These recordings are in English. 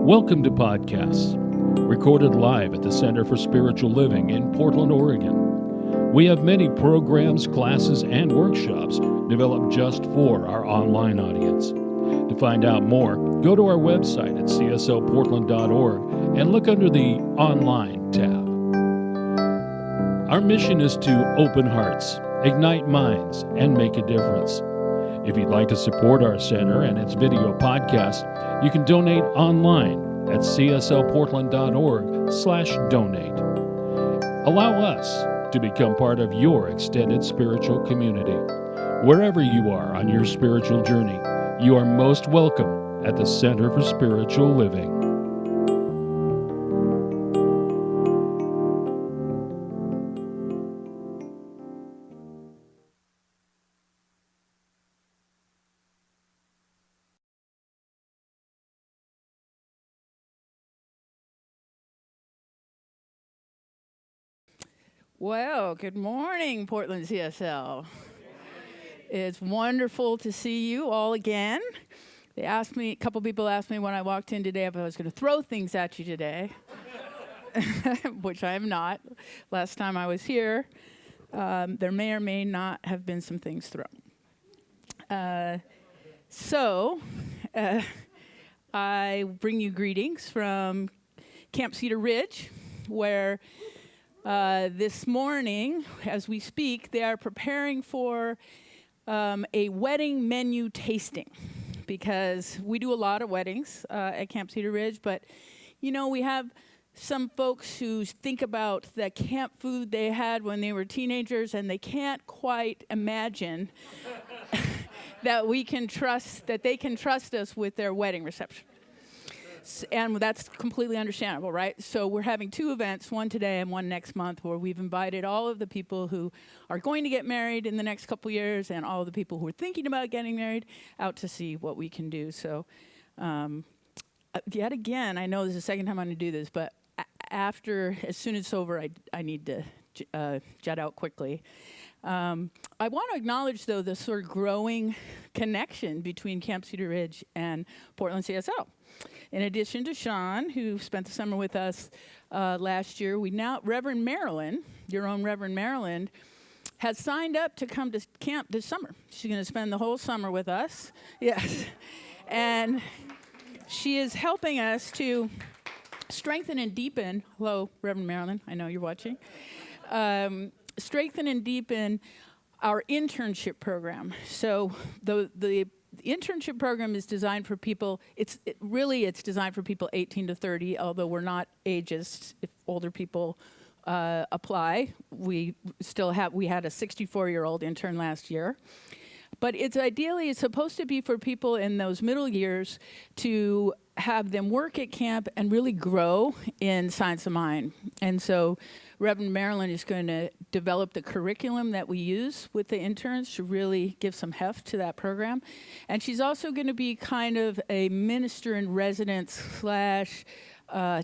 Welcome to Podcasts, recorded live at the Center for Spiritual Living in Portland, Oregon. We have many programs, classes, and workshops developed just for our online audience. To find out more, go to our website at cslportland.org and look under the Online tab. Our mission is to open hearts, ignite minds, and make a difference. If you'd like to support our center and its video podcast, you can donate online at cslportland.org/donate. Allow us to become part of your extended spiritual community. Wherever you are on your spiritual journey, you are most welcome at the Center for Spiritual Living. Well, good morning, Portland CSL. It's wonderful to see you all again. A couple people asked me when I walked in today if I was going to throw things at you today, which I am not. Last time I was here, there may or may not have been some things thrown. I bring you greetings from Camp Cedar Ridge, where this morning, as we speak, they are preparing for a wedding menu tasting, because we do a lot of weddings at Camp Cedar Ridge, but you know, we have some folks who think about the camp food they had when they were teenagers, and they can't quite imagine that they can trust us with their wedding reception. And that's completely understandable, right? So we're having two events, one today and one next month, where we've invited all of the people who are going to get married in the next couple years and all of the people who are thinking about getting married out to see what we can do. So yet again, I know this is the second time I'm going to do this, but as soon as it's over, I need to jet out quickly. I want to acknowledge, though, the sort of growing connection between Camp Cedar Ridge and Portland CSL. In addition to Sean, who spent the summer with us last year, Reverend Marilyn, your own Reverend Marilyn, has signed up to come to camp this summer. She's going to spend the whole summer with us. Yes. And she is helping us to strengthen and deepen, hello, Reverend Marilyn, I know you're watching, strengthen and deepen our internship program. So the internship program is designed for people, it's designed for people 18 to 30, although we're not ageist. If older people apply, we had a 64-year-old intern last year. But it's supposed to be for people in those middle years to have them work at camp and really grow in science of mind. And so Reverend Marilyn is going to develop the curriculum that we use with the interns to really give some heft to that program. And she's also going to be kind of a minister in residence /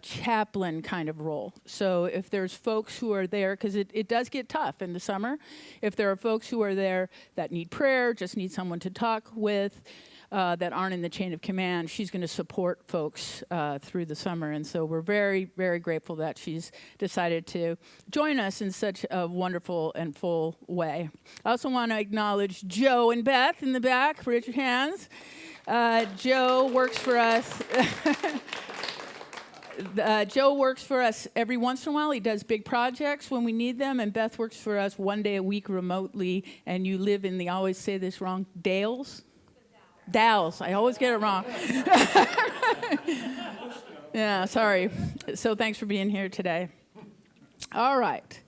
chaplain kind of role. So if there's folks who are there, because it does get tough in the summer, if there are folks who are there that need prayer, just need someone to talk with, that aren't in the chain of command, she's going to support folks through the summer. And so we're very, very grateful that she's decided to join us in such a wonderful and full way. I also want to acknowledge Joe and Beth in the back. Raise your hands. Joe works for us. Joe works for us every once in a while. He does big projects when we need them, and Beth works for us one day a week remotely. And you live in I always say this wrong, Dalles? Dalles. I always get it wrong. Yeah, sorry. So thanks for being here today. All right.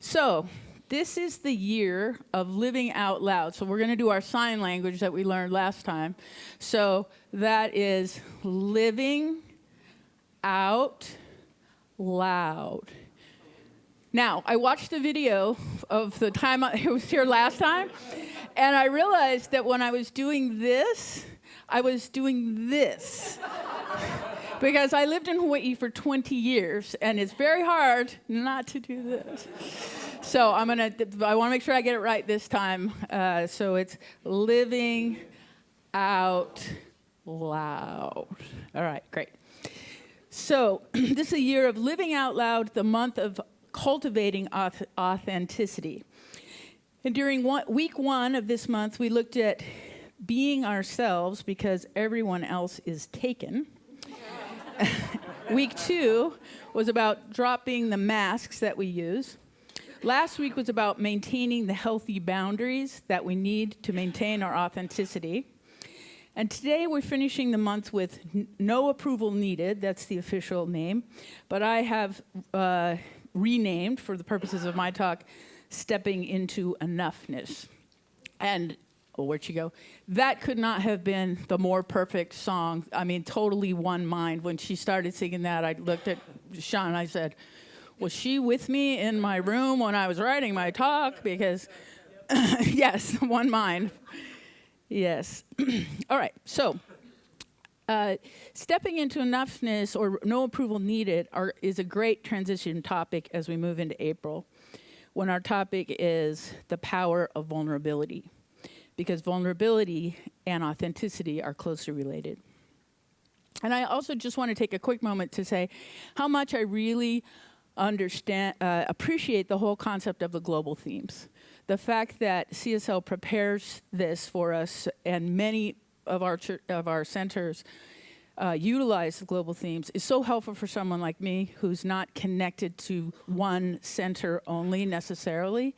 So this is the year of living out loud. So we're going to do our sign language that we learned last time. So that is living out loud. Now, I watched the video of the time I was here last time, and I realized that when I was doing this, I was doing this. Because I lived in Hawaii for 20 years, and it's very hard not to do this. So I want to make sure I get it right this time. So it's living out loud. All right, great. So this is a year of living out loud, the month of cultivating authenticity. And during week 1 of this month, we looked at being ourselves because everyone else is taken. Week 2 was about dropping the masks that we use. Last week was about maintaining the healthy boundaries that we need to maintain our authenticity. And today we're finishing the month with no approval needed. That's the official name. But I have renamed, for the purposes of my talk, stepping into enoughness. And, oh, where'd she go? That could not have been the more perfect song. I mean, totally one mind. When she started singing that, I looked at Sean and I said, was she with me in my room when I was writing my talk? Because, yes, one mind. Yes. All right. So, stepping into enoughness or no approval needed is a great transition topic as we move into April, when our topic is the power of vulnerability, because vulnerability and authenticity are closely related. And I also just want to take a quick moment to say how much I really appreciate the whole concept of the global themes. The fact that CSL prepares this for us, and many of our centers utilize the global themes, is so helpful for someone like me who's not connected to one center only necessarily,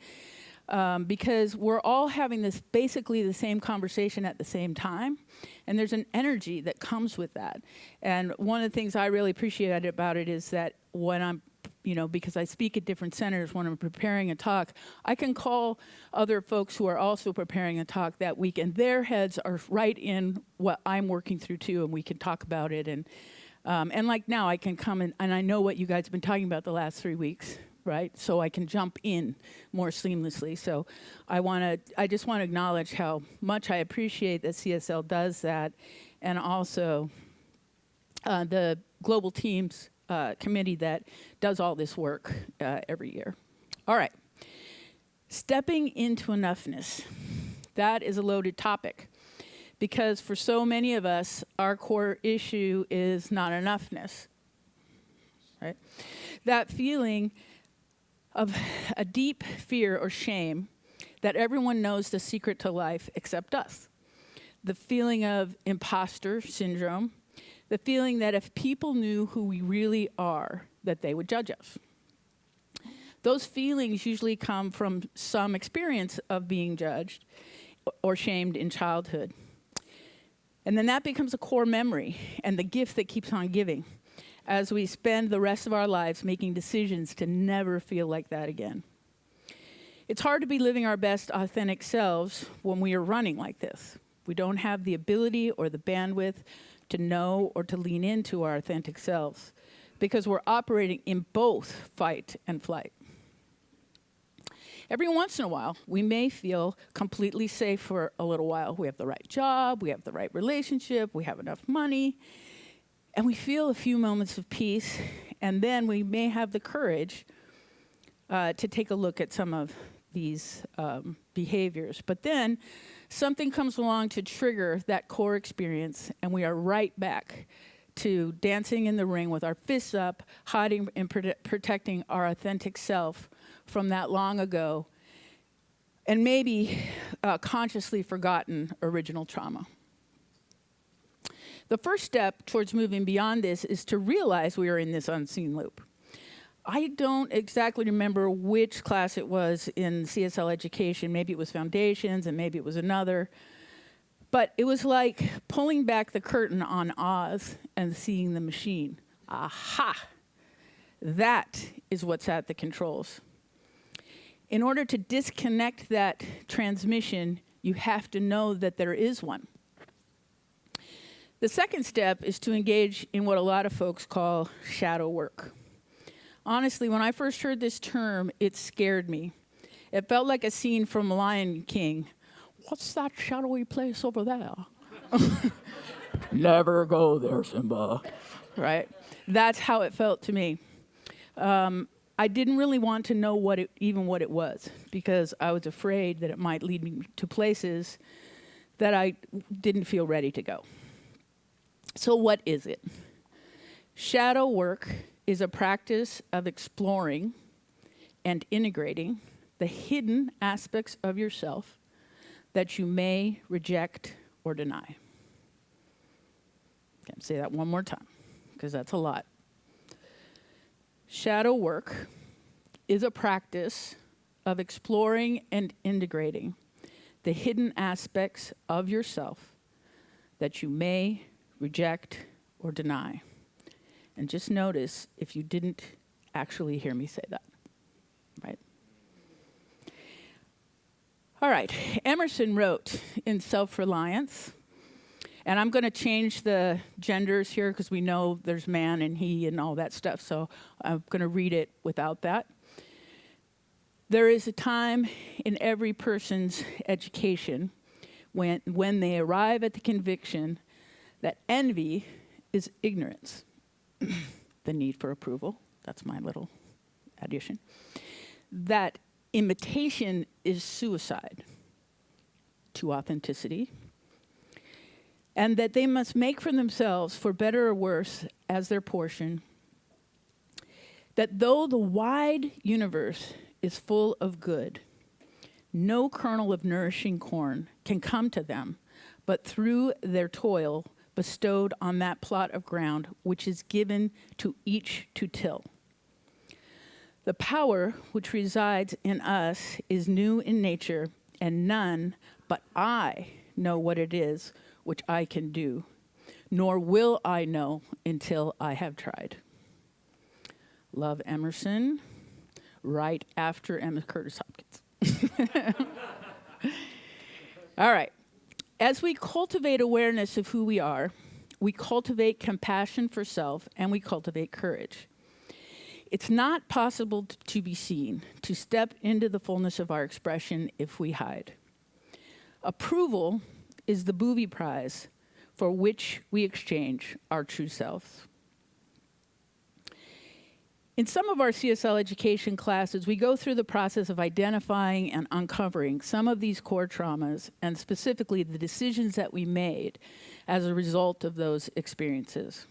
because we're all having this basically the same conversation at the same time, and there's an energy that comes with that. And one of the things I really appreciate about it is that when I'm because I speak at different centers, when I'm preparing a talk, I can call other folks who are also preparing a talk that week, and their heads are right in what I'm working through too, and we can talk about it. And like now, I can come and I know what you guys have been talking about the last 3 weeks, right? So I can jump in more seamlessly. So I just want to acknowledge how much I appreciate that CSL does that, and also the global teams committee that does all this work every year. All right. Stepping into enoughness. That is a loaded topic because for so many of us, our core issue is not enoughness. Right? That feeling of a deep fear or shame that everyone knows the secret to life except us. The feeling of imposter syndrome. The feeling that if people knew who we really are, that they would judge us. Those feelings usually come from some experience of being judged or shamed in childhood. And then that becomes a core memory and the gift that keeps on giving as we spend the rest of our lives making decisions to never feel like that again. It's hard to be living our best authentic selves when we are running like this. We don't have the ability or the bandwidth to know or to lean into our authentic selves because we're operating in both fight and flight. Every once in a while, we may feel completely safe for a little while. We have the right job, we have the right relationship, we have enough money, and we feel a few moments of peace, and then we may have the courage to take a look at some of these behaviors. But then something comes along to trigger that core experience, and we are right back to dancing in the ring with our fists up, hiding and protecting our authentic self from that long ago, and maybe consciously forgotten original trauma. The first step towards moving beyond this is to realize we are in this unseen loop. I don't exactly remember which class it was in CSL education. Maybe it was foundations and maybe it was another. But it was like pulling back the curtain on Oz and seeing the machine. Aha! That is what's at the controls. In order to disconnect that transmission, you have to know that there is one. The second step is to engage in what a lot of folks call shadow work. Honestly, when I first heard this term, it scared me. It felt like a scene from Lion King. What's that shadowy place over there? Never go there, Simba. Right? That's how it felt to me. I didn't really want to know what it was, because I was afraid that it might lead me to places that I didn't feel ready to go. So what is it? Shadow work is a practice of exploring and integrating the hidden aspects of yourself that you may reject or deny. Can't say that one more time, because that's a lot. Shadow work is a practice of exploring and integrating the hidden aspects of yourself that you may reject or deny. And just notice if you didn't actually hear me say that, right? All right, Emerson wrote in Self-Reliance, and I'm going to change the genders here because we know there's man and he and all that stuff, so I'm going to read it without that. There is a time in every person's education when they arrive at the conviction that envy is ignorance. The need for approval, that's my little addition. That imitation is suicide to authenticity. And that they must make for themselves, for better or worse, as their portion, that though the wide universe is full of good, no kernel of nourishing corn can come to them, but through their toil bestowed on that plot of ground which is given to each to till. The power which resides in us is new in nature, and none but I know what it is which I can do, nor will I know until I have tried. Love, Emerson, right after Emma Curtis Hopkins. All right. As we cultivate awareness of who we are, we cultivate compassion for self, and we cultivate courage. It's not possible to be seen, to step into the fullness of our expression if we hide. Approval is the booby prize for which we exchange our true selves. In some of our CSL education classes, we go through the process of identifying and uncovering some of these core traumas, and specifically the decisions that we made as a result of those experiences.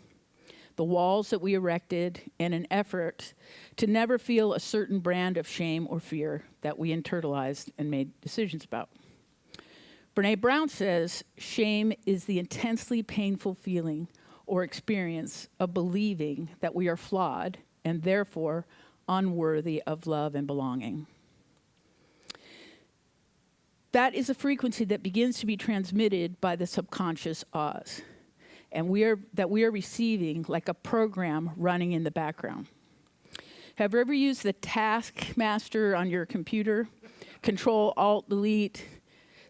The walls that we erected in an effort to never feel a certain brand of shame or fear that we internalized and made decisions about. Brené Brown says, shame is the intensely painful feeling or experience of believing that we are flawed and therefore unworthy of love and belonging. That is a frequency that begins to be transmitted by the subconscious Oz, and we are receiving like a program running in the background. Have you ever used the taskmaster on your computer? Control, Alt, Delete.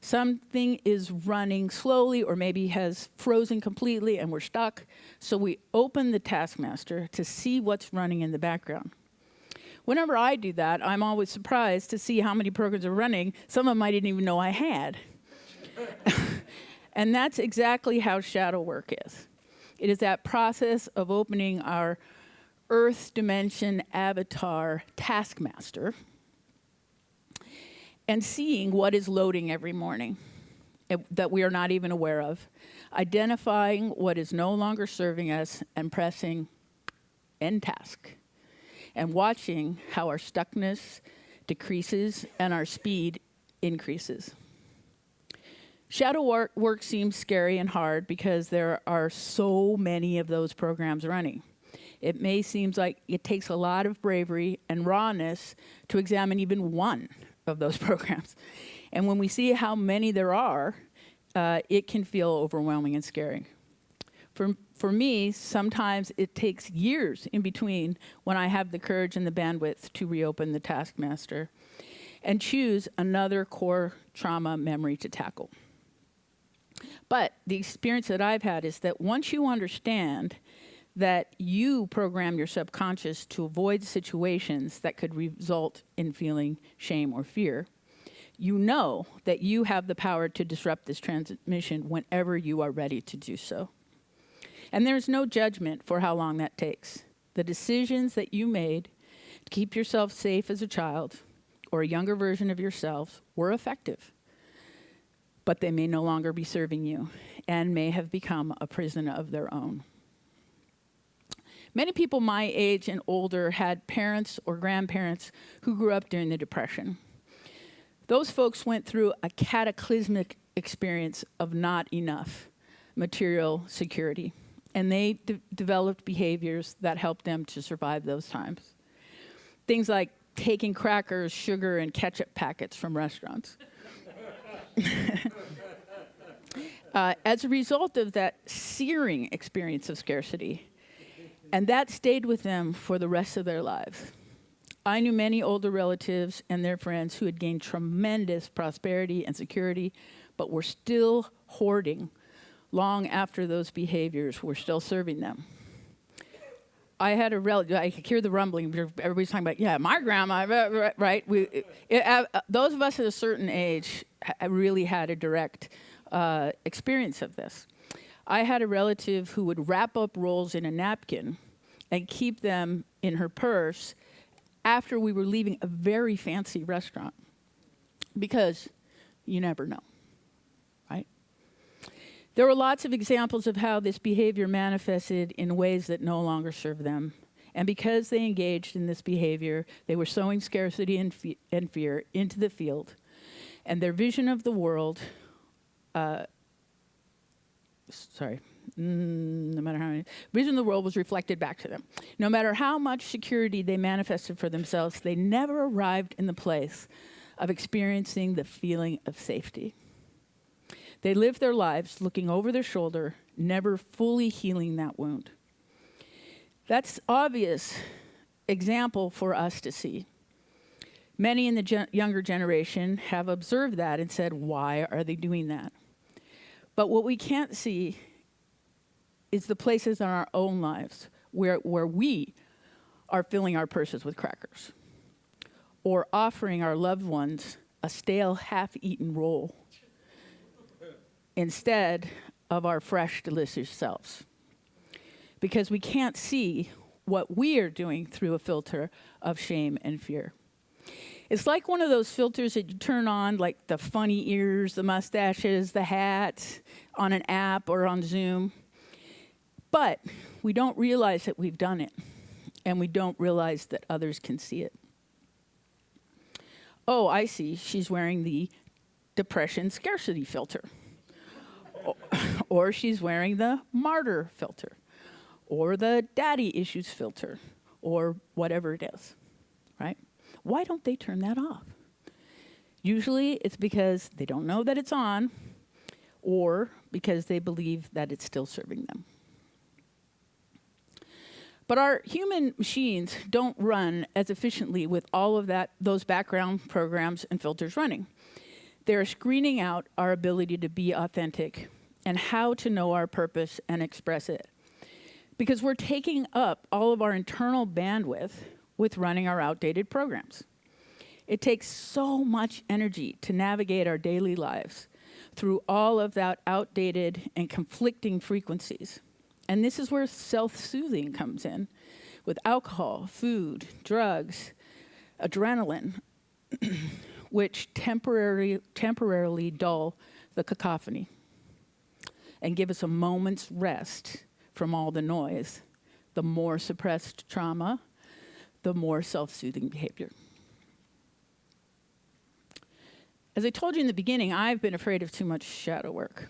Something is running slowly or maybe has frozen completely and we're stuck. So we open the taskmaster to see what's running in the background. Whenever I do that, I'm always surprised to see how many programs are running. Some of them I didn't even know I had. And that's exactly how shadow work is. It is that process of opening our Earth dimension avatar taskmaster and seeing what is loading every morning that we are not even aware of, identifying what is no longer serving us and pressing end task, and watching how our stuckness decreases and our speed increases. Shadow work seems scary and hard because there are so many of those programs running. It may seem like it takes a lot of bravery and rawness to examine even one of those programs. And when we see how many there are, it can feel overwhelming and scary. For me, sometimes it takes years in between when I have the courage and the bandwidth to reopen the taskmaster and choose another core trauma memory to tackle. But the experience that I've had is that once you understand that you program your subconscious to avoid situations that could result in feeling shame or fear, you know that you have the power to disrupt this transmission whenever you are ready to do so. And there's no judgment for how long that takes. The decisions that you made to keep yourself safe as a child or a younger version of yourself were effective, but they may no longer be serving you and may have become a prison of their own. Many people my age and older had parents or grandparents who grew up during the Depression. Those folks went through a cataclysmic experience of not enough material security, and they developed behaviors that helped them to survive those times. Things like taking crackers, sugar, and ketchup packets from restaurants. As a result of that searing experience of scarcity, and that stayed with them for the rest of their lives. I knew many older relatives and their friends who had gained tremendous prosperity and security, but were still hoarding long after those behaviors were still serving them. I had a relative, I could hear the rumbling, everybody's talking about, yeah, my grandma, right? Those of us at a certain age really had a direct experience of this. I had a relative who would wrap up rolls in a napkin and keep them in her purse after we were leaving a very fancy restaurant, because you never know, right? There were lots of examples of how this behavior manifested in ways that no longer served them. And because they engaged in this behavior, they were sowing scarcity and fear into the field. And their vision of the world, no matter how many, vision of the world was reflected back to them. No matter how much security they manifested for themselves, they never arrived in the place of experiencing the feeling of safety. They lived their lives looking over their shoulder, never fully healing that wound. That's obvious example for us to see. Many in the younger generation have observed that and said, why are they doing that? But what we can't see is the places in our own lives where we are filling our purses with crackers or offering our loved ones a stale, half-eaten roll instead of our fresh, delicious selves. Because we can't see what we are doing through a filter of shame and fear. It's like one of those filters that you turn on, like the funny ears, the mustaches, the hat, on an app or on Zoom. But we don't realize that we've done it, and we don't realize that others can see it. Oh, I see, she's wearing the depression scarcity filter. Or she's wearing the martyr filter, or the daddy issues filter, or whatever it is, right? Why don't they turn that off? Usually it's because they don't know that it's on, or because they believe that it's still serving them. But our human machines don't run as efficiently with all of those background programs and filters running. They're screening out our ability to be authentic and how to know our purpose and express it. Because we're taking up all of our internal bandwidth with running our outdated programs. It takes so much energy to navigate our daily lives through all of that outdated and conflicting frequencies. And this is where self-soothing comes in, with alcohol, food, drugs, adrenaline, which temporarily dull the cacophony and give us a moment's rest from all the noise. The more suppressed trauma, the more self-soothing behavior. As I told you in the beginning, I've been afraid of too much shadow work.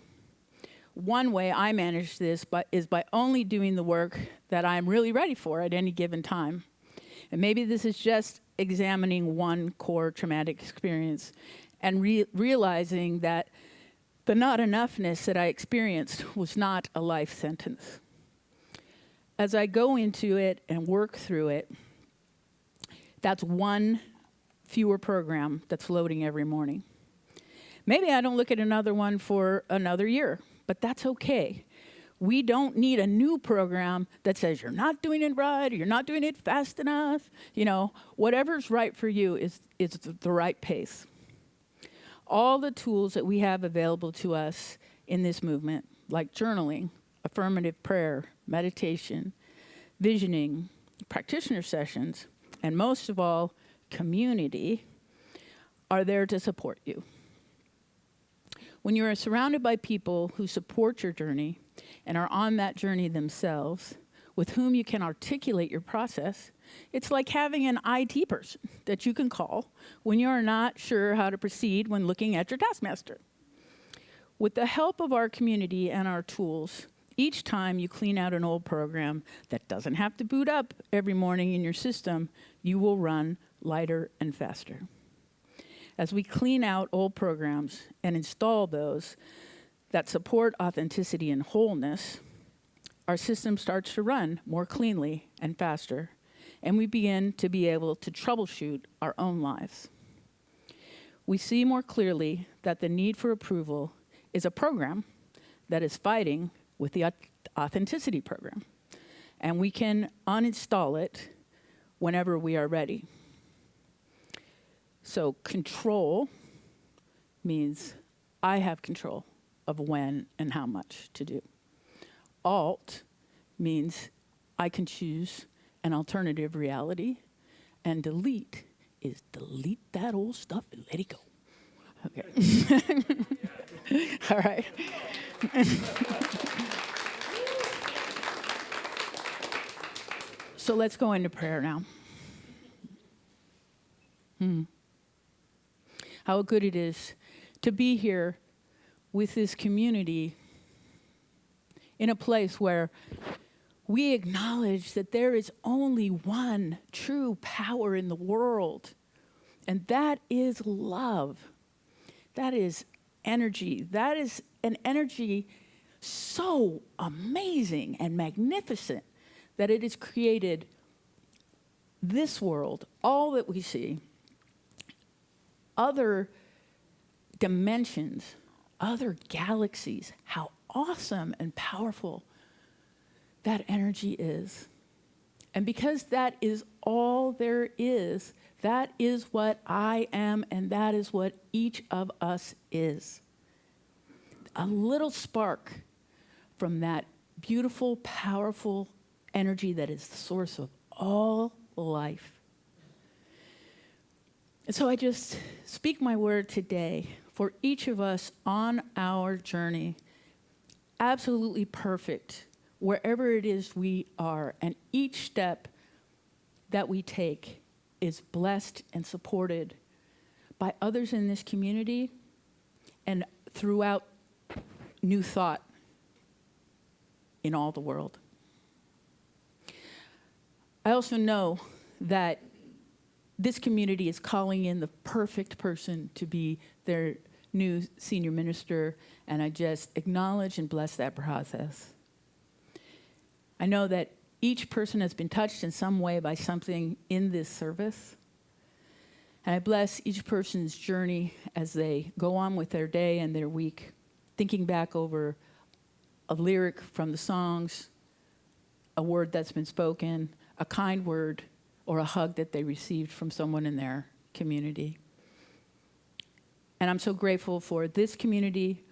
One way I manage this is by only doing the work that I'm really ready for at any given time. And maybe this is just examining one core traumatic experience and realizing that the not enoughness that I experienced was not a life sentence. As I go into it and work through it, that's one fewer program that's loading every morning. Maybe I don't look at another one for another year, but that's okay. We don't need a new program that says you're not doing it right or you're not doing it fast enough. You know, whatever's right for you is the right pace. All the tools that we have available to us in this movement, like journaling, affirmative prayer, meditation, visioning, practitioner sessions, and most of all, community, are there to support you. When you are surrounded by people who support your journey and are on that journey themselves, with whom you can articulate your process. It's like having an IT person that you can call when you're not sure how to proceed when looking at your taskmaster. With the help of our community and our tools, each time you clean out an old program that doesn't have to boot up every morning in your system, you will run lighter and faster. As we clean out old programs and install those that support authenticity and wholeness, our system starts to run more cleanly and faster, and we begin to be able to troubleshoot our own lives. We see more clearly that the need for approval is a program that is fighting with the authenticity program, and we can uninstall it whenever we are ready. So control means I have control of when and how much to do. Alt means I can choose an alternative reality, and delete is delete that old stuff and let it go. Okay. All right. So let's go into prayer now. How good it is to be here with this community in a place where we acknowledge that there is only one true power in the world, and that is love. That is energy. That is an energy so amazing and magnificent that it has created this world, all that we see, other dimensions, other galaxies, how awesome and powerful that energy is. And because that is all there is, that is what I am, and that is what each of us is. A little spark from that beautiful, powerful energy that is the source of all life. And so I just speak my word today for each of us on our journey, absolutely perfect, wherever it is we are. And each step that we take is blessed and supported by others in this community and throughout New Thought in all the world. I also know that this community is calling in the perfect person to be their new senior minister, and I just acknowledge and bless that process. I know that each person has been touched in some way by something in this service, and I bless each person's journey as they go on with their day and their week, thinking back over a lyric from the songs, a word that's been spoken, a kind word, or a hug that they received from someone in their community. And I'm so grateful for this community,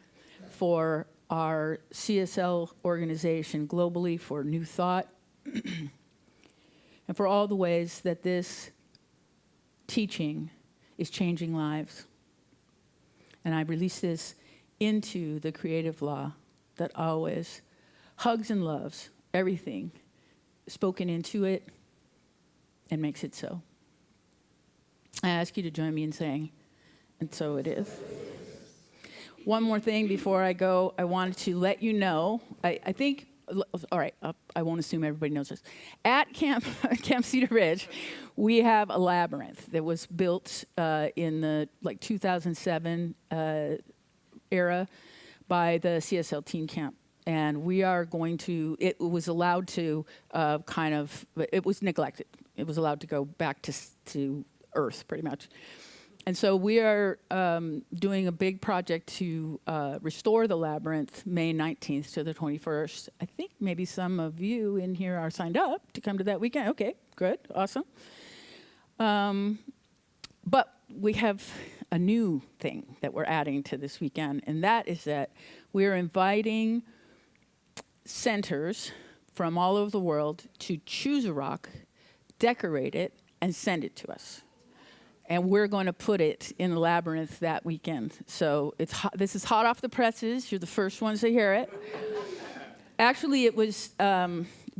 for our CSL organization globally, for New Thought, and for all the ways that this teaching is changing lives. And I release this into the creative law that always hugs and loves everything spoken into it and makes it so. I ask you to join me in saying, and so it is. One more thing before I go, I wanted to let you know, I think, all right, I won't assume everybody knows this. At Camp Cedar Ridge, we have a labyrinth that was built in the 2007 era by the CSL Teen Camp. And we are going to, it was allowed to it was neglected. It was allowed to go back to Earth, pretty much. And so we are doing a big project to restore the labyrinth May 19th to the 21st. I think maybe some of you in here are signed up to come to that weekend. Okay, good, awesome. But we have a new thing that we're adding to this weekend, and that is that we're inviting centers from all over the world to choose a rock, decorate it, and send it to us. And we're going to put it in the labyrinth that weekend. So it's hot, this is hot off the presses. You're the first ones to hear it. Actually, it was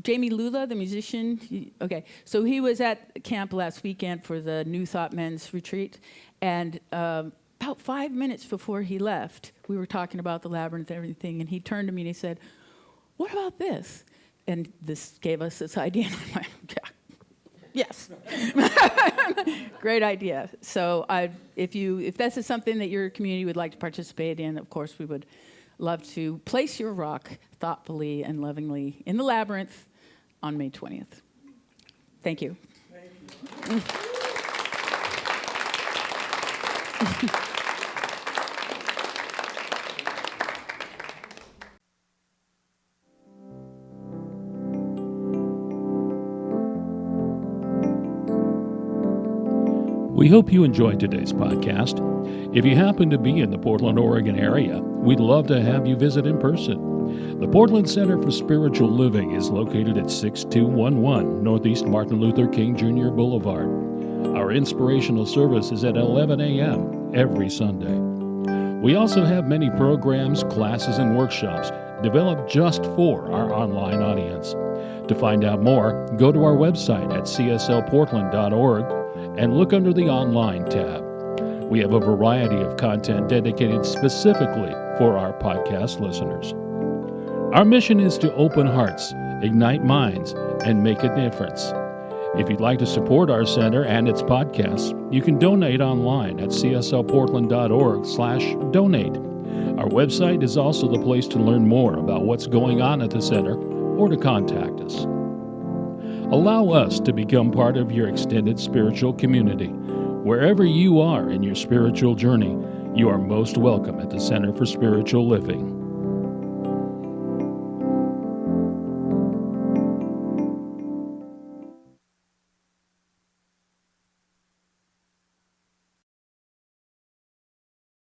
Jamie Lula, the musician. Okay, so he was at camp last weekend for the New Thought Men's Retreat, and about 5 minutes before he left, we were talking about the labyrinth and everything, and he turned to me and he said, "What about this?" And this gave us this idea, and I'm like, yeah. Yes. Great idea. So if this is something that your community would like to participate in, of course, we would love to place your rock thoughtfully and lovingly in the labyrinth on May 20th. Thank you. Thank you. We hope you enjoyed today's podcast. If you happen to be in the Portland, Oregon area, we'd love to have you visit in person. The Portland Center for Spiritual Living is located at 6211 Northeast Martin Luther King Jr. Boulevard. Our inspirational service is at 11 a.m. every Sunday. We also have many programs, classes, and workshops developed just for our online audience. To find out more, go to our website at cslportland.org and look under the Online tab. We have a variety of content dedicated specifically for our podcast listeners. Our mission is to open hearts, ignite minds, and make a difference. If you'd like to support our center and its podcasts, you can donate online at cslportland.org/donate. Our website is also the place to learn more about what's going on at the center or to contact us. Allow us to become part of your extended spiritual community. Wherever you are in your spiritual journey, you are most welcome at the Center for Spiritual Living.